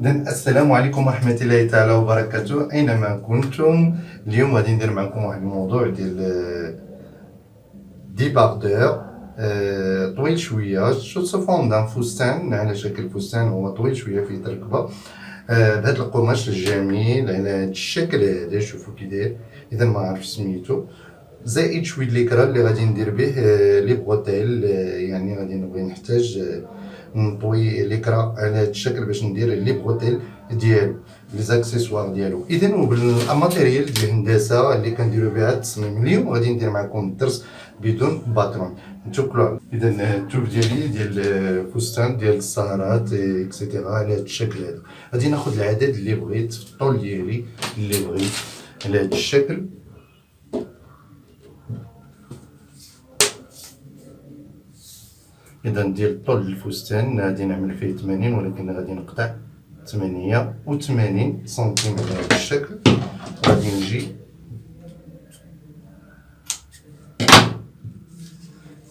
إذن السلام عليكم ورحمة الله تعالى وبركاته أينما كنتم. اليوم غادي ندير معكم واحد الموضوع ديال ديباردور طويل شوية سو فون دان فستان على شكل فستان، هو طويل شوية فيه تركبة بهذا القماش الجميل على هذا الشكل هذا. شوفوا كي داير، إذا ما عرفتش سميتو، زائد شويه ليكرا اللي غادي ندير به لي بغوتيل. يعني غادي نبغي نحتاج نطوي ليكرا على هذا الشكل باش ندير لي بغوتيل ديالو، لي زاكسيسوار ديالو. اذا وبالماتيريال ديال الهندسه اللي كنديرو بها التصميم اليوم غادي ندير معكم الدرس بدون باترون. نتوكلوا اذا التوب ديالي ديال الفستان ديال السهرات اكسيتيرا على هذا الشكل هذا. غادي ناخذ العدد اللي بغيت في الطول ديالي اللي بغيت على هذا الشكل. إذا ديال طول الفستان غادي نعمل فيه 80، ولكن غادي نقطع 88 سنتيم على هذا الشكل. غادي نجي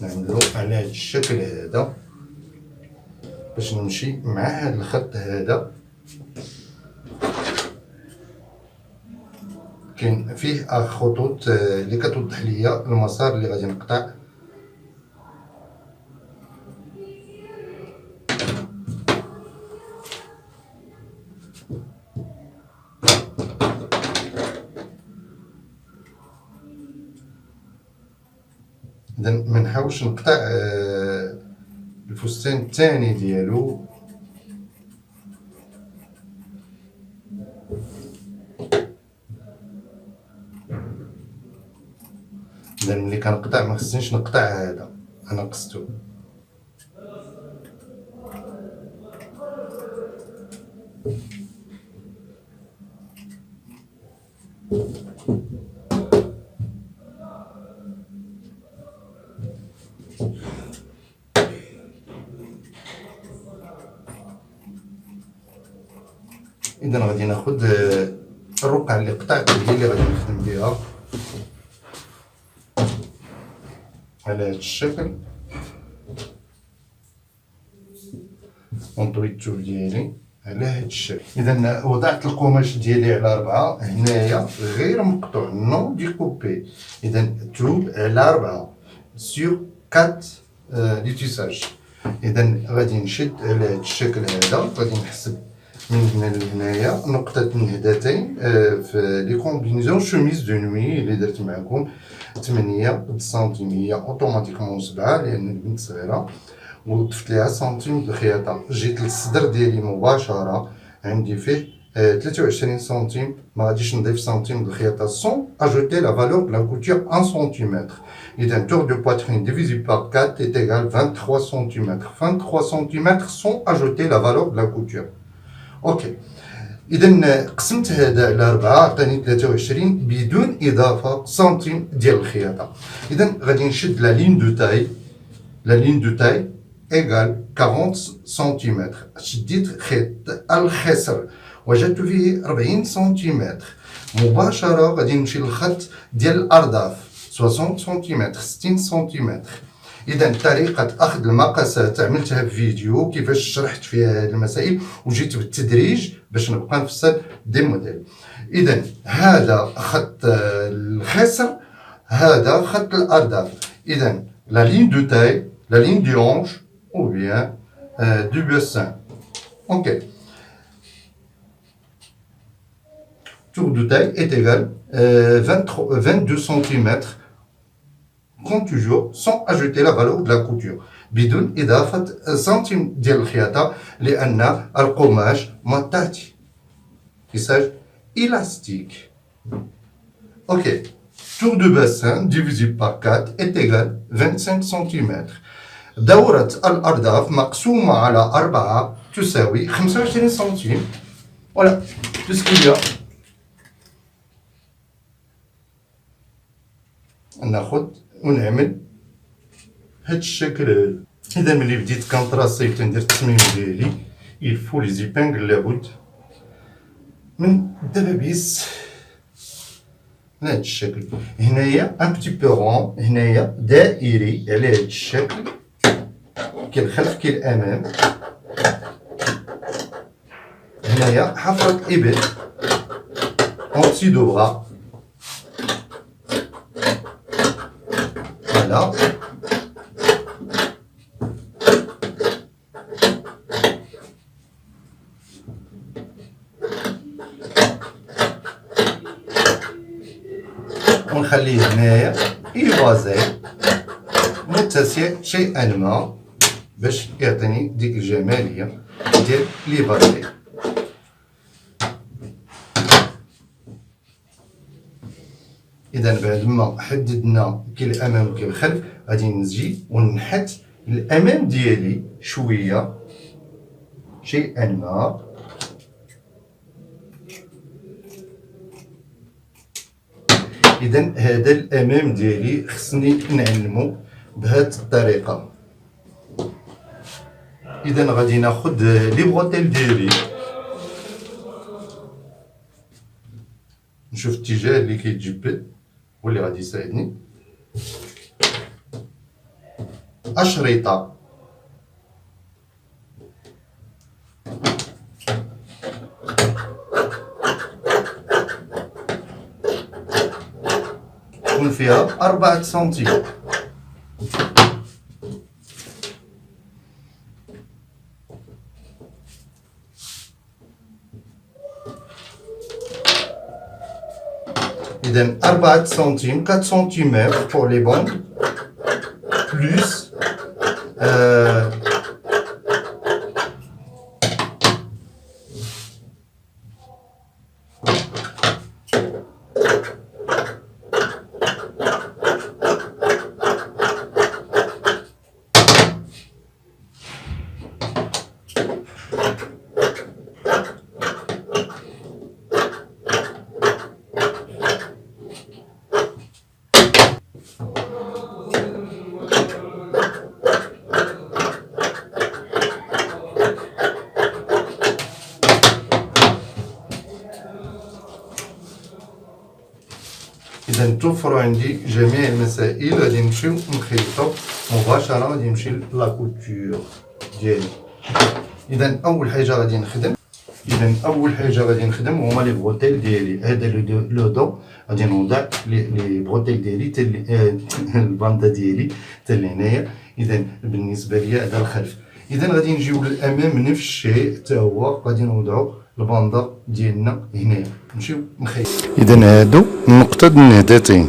نعملو على هذا الشكل هذا باش نمشي مع هذا الخط هذا. كاين فيه خطوط اللي كتوضح ليا المسار اللي غادي نقطع. إذا منحاولش نقطع الفستان الثاني ديالو. إذا ملي كنقطع ما خصنيش نقطع هذا، أنا قصتو. إذا غادي ناخد الرقعة اللي قطعت هي اللي غادي نخدم بها على هذا الشكل، ونطوي التوب ديالي على هذا الشكل. إذا وضعت القماش ديالي على 4 هنايا غير مقطوع، نو ديكوبي. إذا التوب على 4 سور 4 لي تيساج. إذا غادي نشد على هذا الشكل هذا، غادي نحسب من هنا لهنايا نقطة النهدتين في لي كومبينيزون شوميز دو نوي اللي درت معكم 8 سنتيم، هي اوتوماتيكمون 7 لأن البنت صغيرة، وضفت ليها سنتيم د الخياطة. جيت للصدر ديالي مباشرة عندي فيه 23 سنتيم، ما غاديش نضيف سنتيم د الخياطة سون اجوتي لا فالور د لا كوتور 1 سنتيمتر. إذا tour de poitrine divisé par 4 est égal 23 cm. 23 cm sans ajouter la valeur de la couture. اوكي. اذا قسمت هذا على 4 عطاني 23 بدون اضافه سنتيم ديال الخياطه. اذا غادي نشد لا لين دو تاي، لا لين دو تاي ايغال 40 سنتيمتر. شديت خيط الخصر وجدت فيه 40 سنتيمتر. مباشره غادي نمشي للخط ديال الارداف 60 سنتيمتر 60 سنتيمتر. إذا طريقة أخذ المقاسات عملتها في فيديو كيفاش شرحت فيها هذه المسائل، وجيت بالتدريج باش نبقى نفصل دي موديل. إذا هذا خط الخصر، هذا خط الأرداف. إذا لا لين دو تاي، لا لين دي هونش أو بيان دو بوسان. أوكي. Tour de taille est égal 22 cm. Comme toujours, sans ajouter la valeur de la couture. بدون إضافة سنتيم ديال الخياطة لأن القماش مطاطي. تيساج élastique. Ok. Tour de bassin divisé par 4 est égal 25 cm. دورة الأرداف مقسومة على 4 تساوي 25 سنتيم. Voilà. Tout ce qu'il y a. ناخد ونعمل هاد الشكل هذا. اذا ملي بديت كنطراسي تندير التصميم ديالي يلفو لي زيبانغل لابد من الدبابيس على هاد الشكل. هنايا ان بتي بو رون، هنايا دائري على هاد الشكل، كاين الخلف كاين الامام. هنا هنايا حفرة إبط أونسي دو بغا. فوالا. ونخليه هنايا يفازي متسع شيئا ما باش يعطيني ديك الجمالية ديال ليفازي. إذا بعد ما حددنا كي الأمام وكي الخلف غادي نجي ونحط الأمام ديالي شوية شيئا ما. إذا هذا الأمام ديالي خصني نعلمو بهاد الطريقة. إذا غادي ناخد لي بغوتيل ديالي، نشوف الاتجاه اللي كيتجبد واللي غادي يساعدني. أشرطة تكون فيها 4 سنتيم. إذا 4 سنتيم 4 سنتيمتر pour les bandes plus إذا توفروا عندي جميع المسائل. غادي نمشيو نخيطو مباشرة، غادي نمشي لاكوتور ديالي. إذا أول حاجة غادي نخدم هما لي بغوتيل ديالي. هذا لو دو غادي نوضع لي بغوتيل ديالي الباندا ديالي حتى لهنايا. إذا بالنسبة ليا هذا الخلف. إذا غادي نجيو للأمام نفس الشيء حتى هو، غادي نوضعو الباندا ديالنا هنايا. نمشيو نخيط. إذا هادو النقطة النهدتين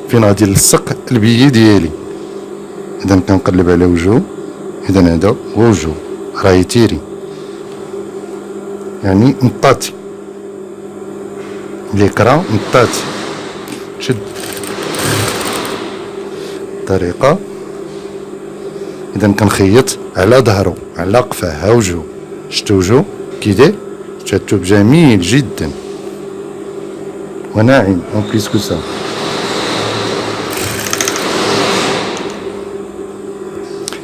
فين غادي نلصق البيي ديالي. إذا كنقلب على وجهو. إذا هذا هو وجهو راه يتيري، يعني نطاطي ليكرا نطاطي. شد الطريقة. إذا كنخيط على ظهرو على قفاه. ها وجهو، شتو وجهو كي داير؟ تشاتوب جميل جدا وناعم اون بليس كو سا.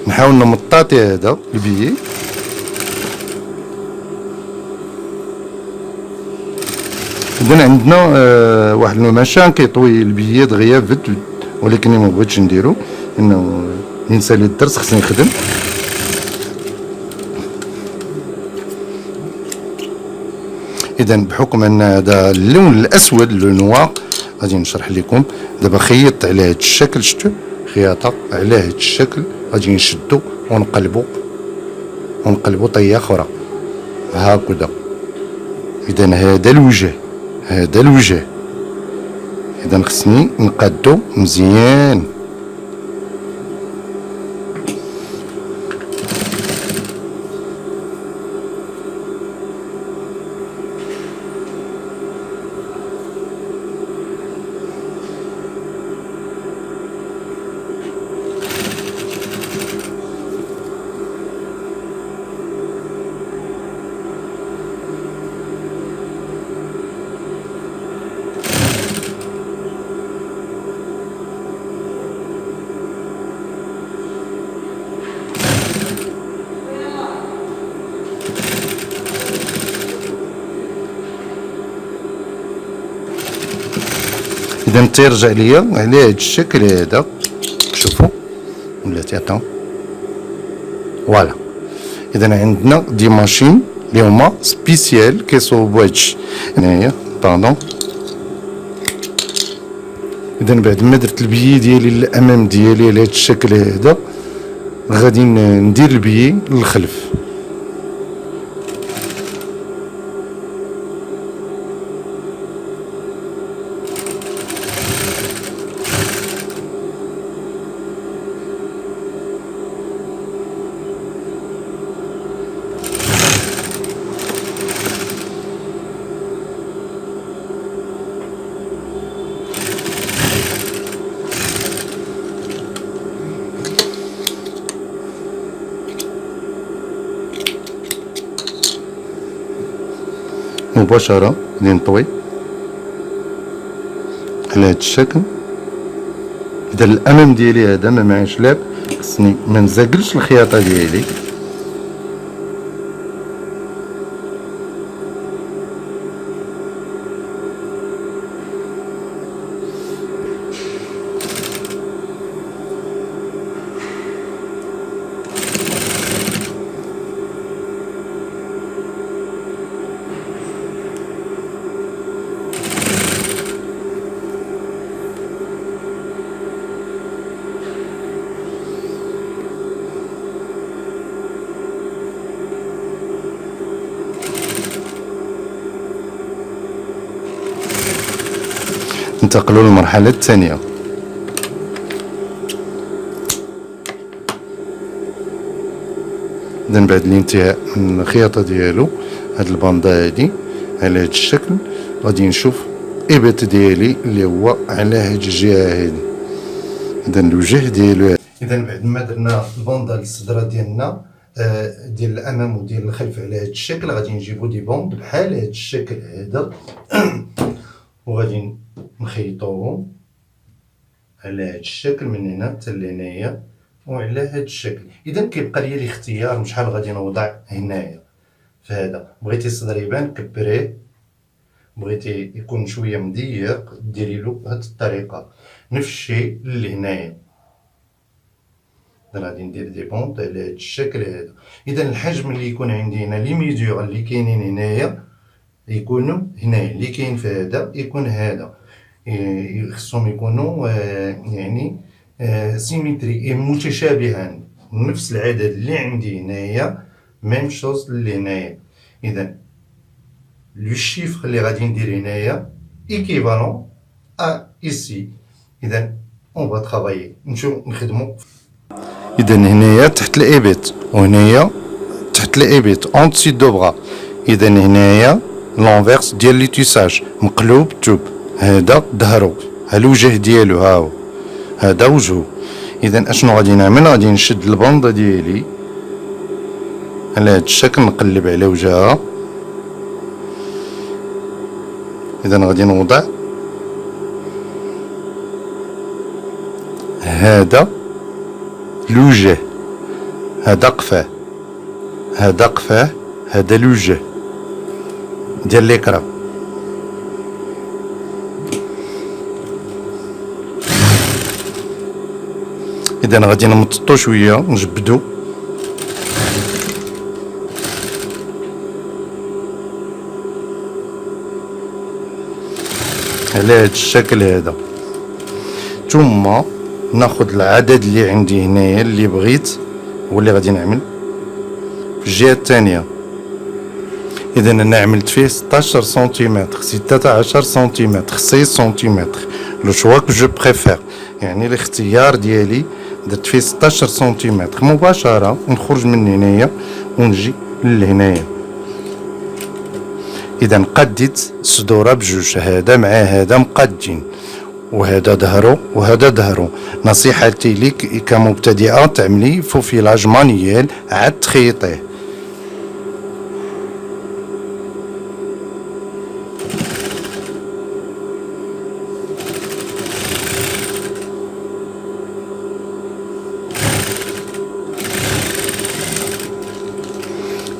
نحاول نمطاطي هذا البيي. إذا عندنا واحد الماشان كيطوي البيي دغيا فد، ولكن ما بغيتش نديرو انه نسالي الدرس خصني نخدم. إذا بحكم أن هذا اللون الأسود لو نوار غادي نشرح لكم دابا. خيطت على هذا الشكل، شتو خياطة على هذا الشكل. غادي نشدو ونقلبو طيه أخرى هكذا. إذا هذا الوجه. إذا خصني نقادو مزيان. إذا تيرجع ليا على هاد الشكل هذا. شوفوا ولا تعطوا فوالا. إذا عندنا دي ماشين اللي هما سبيسيال كيصوبوا هادشي. هنايا باردون. اذا بعد ما درت البيي ديالي للامام ديالي على هاد الشكل هذا، غادي ندير البيي للخلف. مباشرة غادي نطوي على هاد الشكل. اذا الامام ديالي هذا ما معاش لاب، خصني ما نزاقلش الخياطة ديالي. ننتقلوا للمرحلة الثانية. إذا بعد الانتهاء من الخياطة ديالو هاد الباندا هادي على هاد الشكل، غادي نشوف إبط ديالي اللي هو على هاد الجهة هادي. إذا الوجه ديالو. إذا بعد ما درنا الباندا للصدرة ديالنا ديال الأمام وديال الخلف على هاد الشكل، غادي نجيبو دي بوند بحال هاد الشكل هذا وغادي نخيطوهم على هاد الشكل من هنا حتى لهنايا وعلى هاد الشكل. اذا كيبقى لي الاختيار من شحال غادي نوضع هنايا. فهذا بغيتي الصدر يبان كبريه، بغيتي يكون شويه مضيق ديري له بهاد الطريقه. نفس الشيء لهنايا. غادي ندير دي بونط على هاد الشكل هذا. اذا الحجم اللي يكون عندي هنا لي ميزور اللي كاينين هنايا يكونوا هنايا، اللي كاين في هذا يكون هذا، خصهم يكونوا يعني سيميتري متشابهان، نفس العدد اللي عندي هنايا ميم شوز اللي هنايا. اذا لو شيفر اللي غادي ندير هنايا ايكيفالون ا ايسي. اذا اون فا ترافايي نشوف نخدموا. اذا هنايا تحت الابيط وهنايا تحت الابيط اون دسي دو بغا. اذا هنايا لونفيرس ديال لي تيساج مقلوب توب. هذا ظهرو، ها الوجه ديالو، ها هو هذا وجهو. اذا اشنو غادي نعمل؟ غادي نشد الباندا ديالي على هاد الشكل، نقلب على وجهها. اذا غادي نوضع هذا الوجه، هذا قفاه، هذا قفاه، هذا الوجه ديال ليكرا. اذا غادي نمططو شويه نجبدو على هاد الشكل هذا، ثم ناخد العدد اللي عندي هنايا اللي بغيت هو اللي غادي نعمل في الجهه الثانيه. اذا انا عملت فيه 16 سنتيمتر، 16 سنتيمتر، 6 سنتيمتر، لو شوا كو جو بريفير، يعني الاختيار ديالي درت فيه 16 سنتيمتر. مباشره نخرج من هنايا ونجي لهنايا. اذا قديت الصدوره بجوج، هذا مع هذا مقادين، وهذا ظهرو وهذا ظهرو. نصيحتي ليك كمبتدئه تعملي فوفيلاج مانييل عاد تخيطيه.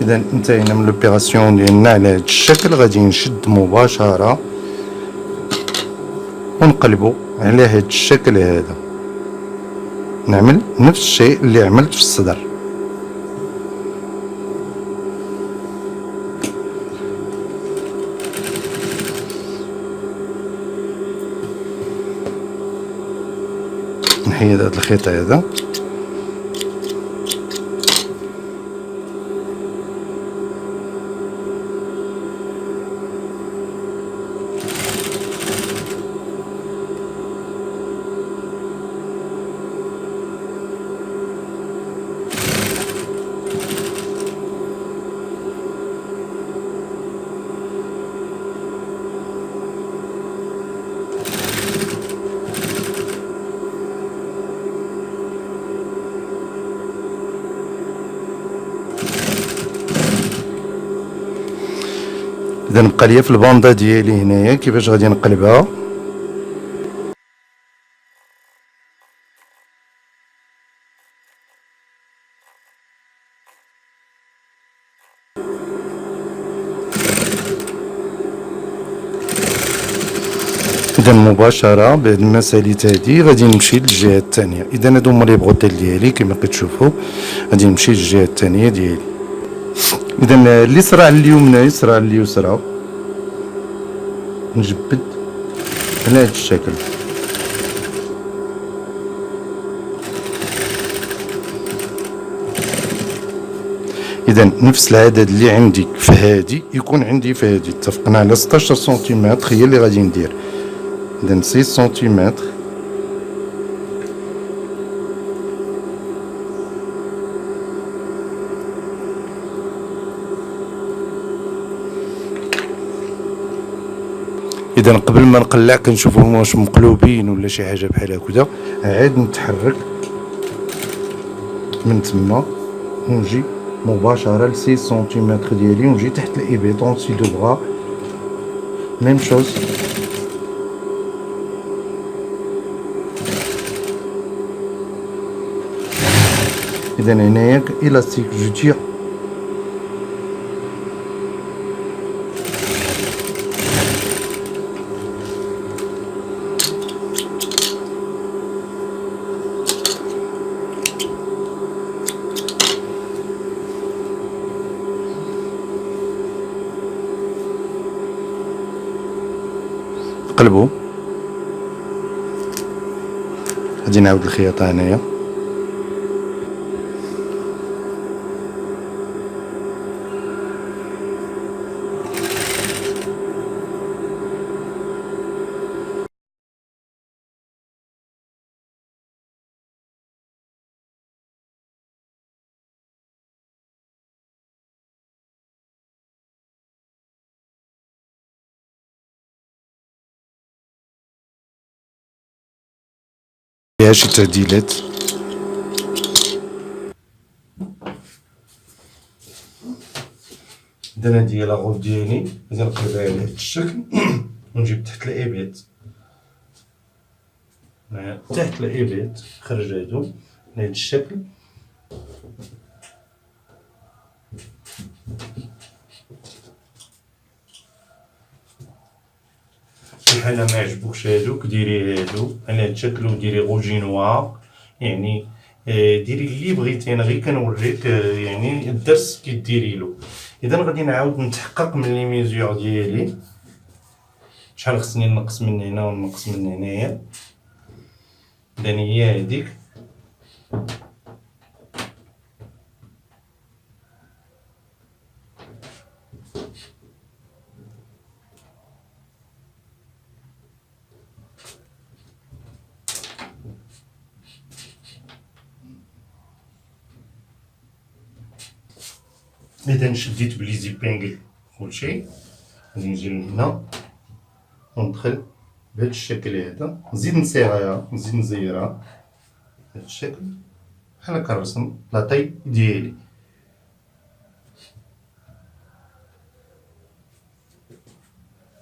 اذا انتهينا من لوبيراسيون ديالنا على هذا الشكل. غادي نشد مباشره ونقلبو على هذا الشكل هذا، نعمل نفس الشيء اللي عملت في الصدر. نحيد هذا الخيط هذا. اذا نبقى ليا في الباندا ديالي هنايا كيفاش غادي نقلبها. اذا مباشره بعد ما ساليت هادي غادي نمشي للجهه الثانيه. اذا هادو هما لي بغوتيل ديالي كما كتشوفوا، غادي نمشي للجهه الثانيه ديالي. اذا اليسرى على اليمنى، يسرى على اليسرى، نجبد على هذا الشكل. اذا نفس العدد اللي عندي في هادي يكون عندي في هادي. اتفقنا على 16 سنتيمتر هي اللي غادي ندير. اذا 6 سنتيمتر. اذا قبل ما نقلع كنشوفهم واش مقلوبين ولا شي حاجه بحال هكذا، عاد نتحرك من تما ونجي مباشره ل 6 سنتيمتر ديالي ونجي تحت الابيط اونسي دو بغا ميم شوز. اذا هنايا الاستيك جو تير. قلبوا. غادي نعاود الخياطه هنايا. فيها شي تعديلات. اذا هادي هي لاغوط ديالي، غادي نقلبها على هاد الشكل ونجيب تحت الابيط، تحت الابيط خرج هادو بهاد الشكل. في حالة ما عجبوكش هادوك ديري هادو على هاد الشكل وديري غوجي نوار، يعني ديري اللي بغيتي. انا غير كنوريك يعني الدرس كيديريلو. اذا غادي نعاود نتحقق من لي ميزور ديالي، شحال خصني نقص من هنا ونقص من هنايا. اذا هي هاديك. اذا شديت بلي زيبينغل كلشي، غادي نجي لهنا وندخل بهذا الشكل هذا، نزيد نصيغها، نزيد نزيرها بهذا الشكل بحال هكا الرسم لاطاي ديالي.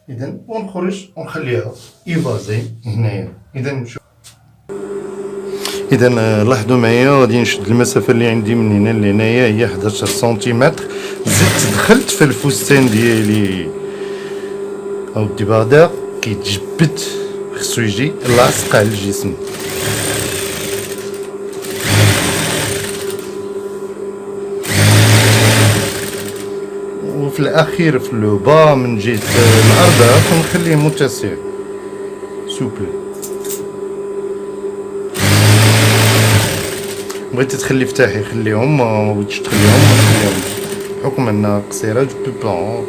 اذا ونخرج ونخليها ايفازي هنايا. اذا نمشيو. اذا لاحظوا معايا غادي نشد المسافه اللي عندي من هنا لهنايا هي 11 سنتيمتر. زدت دخلت في الفستان ديالي. اودي بعدا كيتجبد، خصو يجي لاصق على الجسم. وفي الاخير في لو با من جهه الارض كنخليه متسع سوبل. بغيتي تخلي فتاحي خليهم، ما بغيتش تخليهم ما تخليهمش، بحكم انها قصيره جو بو با.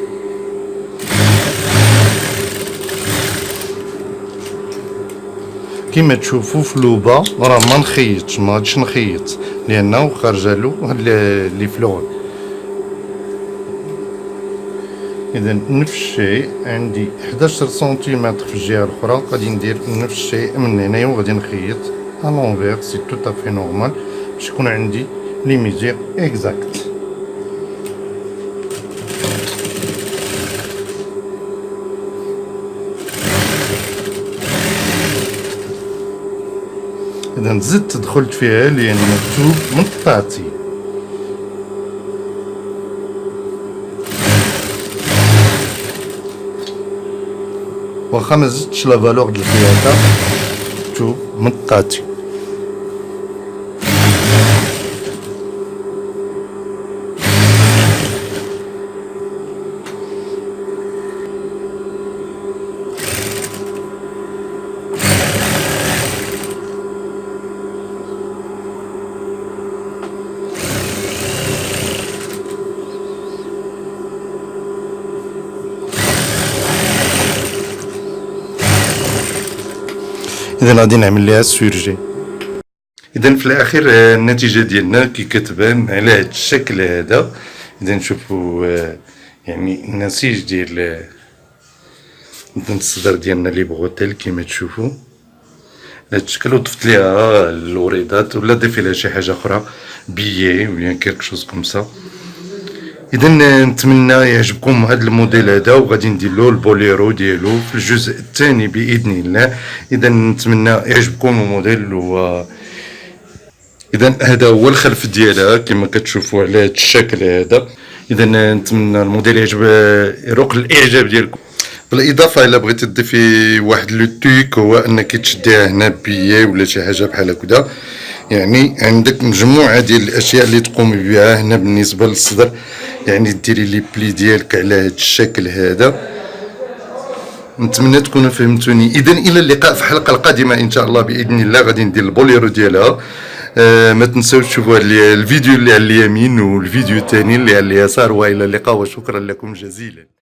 كيما تشوفوا في لوبا راه ما نخيطش، ما غاديش نخيط لانه خارجه له هاد لي فلور. اذا نفس الشيء عندي 11 سنتيمتر في الجهه الاخرى، غادي ندير نفس الشيء من هنايا وغادي نخيط ا لونفير. سي تو افي نورمال باش يكون عندي لي ميزير اكزاكت. اذا زدت دخلت فيها لان مكتوب مطاطي. واخا ما زدتش لا فالور د الخياطه مكتوب مطاطي. اذا غادي نعمل ليها السورجي. اذا في الاخير النتيجه ديالنا كي كتبان على هذا الشكل هذا. اذا نشوفوا يعني النسيج ديال الصدر ديالنا لي بغوتيل كيما تشوفوا هذا الشكل. وضفت ليها الوريدات ولا ضيفي لها شي حاجه اخرى بيي ولا كيك شوز كوم سا. اذا نتمنى يعجبكم هذا الموديل هذا، وغادي ندير له البوليرو ديالو في الجزء الثاني باذن الله. اذا نتمنى يعجبكم الموديل. و اذا هذا هو الخلف ديالها كما كتشوفوا على هذا الشكل هذا. اذا نتمنى الموديل يروق الاعجاب ديالكم. بالاضافه الا بغيتي تضيفي واحد لو تويك هو انك تشديها هنا بيي ولا شي حاجه بحال هكذا. يعني عندك مجموعه ديال الاشياء اللي تقومي بها هنا بالنسبه للصدر. يعني ديري لي بلي ديالك على هذا الشكل هذا. نتمنى تكونوا فهمتوني. اذا الى اللقاء في الحلقه القادمه ان شاء الله باذن الله. غادي ندير البوليرو ديالها. ما تنساوش تشوفوا الفيديو اللي على اليمين والفيديو الثاني اللي على اليسار. والى اللقاء وشكرا لكم جزيلا.